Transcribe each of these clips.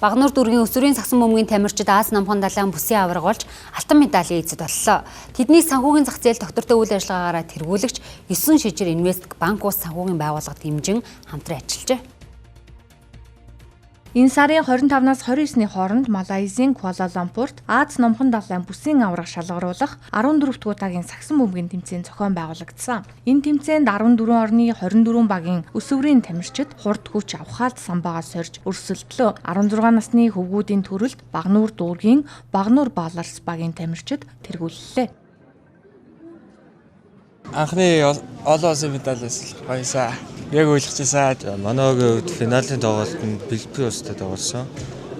Багнуур дүүргийн өсвөрийн сагсан бөмбөгийн тамирчид Аз намхан далайн бүсийн аварга болж алтан медалийн эзэд боллоо. Тэднийг санхүүгийн зах зээл доктортой үйл ажиллагаагаар тэргүүлэгч 9 шижир инвест банк ус санхүүгийн байгууллага дэмжин хамтран ажиллажээ. Энэ сарын 25-наас 29-ний хооронд Малайзийн Куала-Лумпурт Аз номхон далайн бүсийн аварга шалгаруулах 14 дугаар удаагийн сагсан бөмбөгийн тэмцээн зохион байгуулагдсан. Энэ тэмцээнд 14 орны 24 багийн өсвөрийн тамирчид хурд хүч авахаад самбаагаа сорж өрсөлдлөө. 16 насны хөвгүүдийн төрөлд Багнуур дүүргийн Багнуур Баларс багийн тамирчид тэргүүллээ. Анхны олон улсын медалиас баясаа. Яг ойлгочихсан. Манайгийн хувьд финалийн тоглолтод Филиппиустай тоглосон.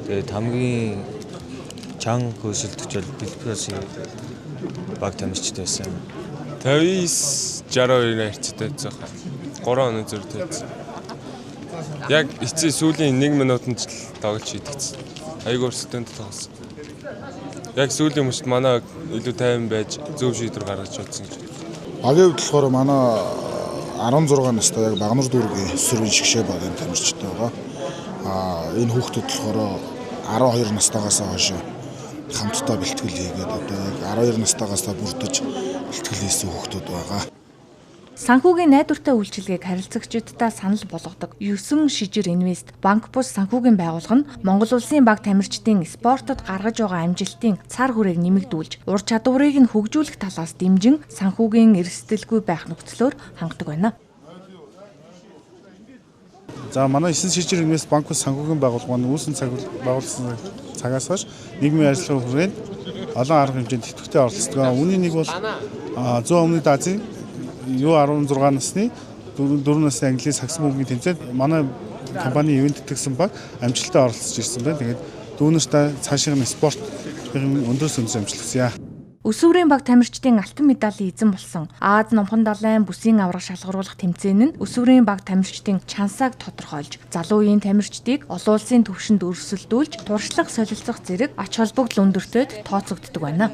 Тэгээд хамгийн чанга хөөсөлдөгч бол Филиппиусын баг тамирчид байсан. 59-62 харьцаатай байсан. 3 оны зөртэй байсан. Яг эцсийн сүүлийн 1 минутанд л тоглож шийдэгдсэн. Айгуу өрсөлдөөнд тоглосон. Яг сүүлийн мөчд манай илүү тайван байж зөв шийдвэр гаргаж чадсан гэж. Багийн хувьд болохоор манай 16 настай яг Багнуур дүүргийн өсвөрийн шгшээ багийн тамирчтай байгаа. Энэ хүүхдүүд болохоор 12 настайгаас хойш хамтдаа бэлтгэл хийгээд одоо яг 12 настайгаас бүрдэж бэлтгэл хийсэн хүүхдүүд байгаа. Санхүүгийн найдвартай үйлчилгээг харилцагчдаа санал болгодог 9 шижир инвест банк бус санхүүгийн байгууллага нь Монгол улсын баг тамирчдын спортод гаргаж байгаа амжилтын цар хүрээг нэмэгдүүлж, ур чадварыг нь хөгжүүлэх талаас дэмжин санхүүгийн эрсдэлгүй байх нөхцлөөр хангадаг байна. За манай 9 шижир инвест банк бус санхүүгийн байгууллага маань үүсгэн байгуулсан цагаас хойш нийгмийн ажиллагаа хүрээнд олон арга хэмжээнд идэвхтэй оролцдог. Үүний нэг бол зүүн өмнөд Азийн 16 насны 4 насны Английн сагсан бөмбөгийн тэмцээнд манай компани ивент тэтгсэн баг амжилттай оролцож ирсэн байна. Тэгээд дүүнэртээ цаашийн спорт өндөр сүнс амжилтсан. Өсвөрийн баг тамирчдын алтан медалийн эзэн болсон Аз номхон далайн бүсийн аварга шалгаруулах тэмцээн нь өсвөрийн баг тамирчдын чансааг тодорхойлж, залуу үеийн тамирчдыг олон улсын түвшинд өрсөлдүүлж, туршлага солилцох зэрэг ач холбогдол өндөртөд тооцогддог байна.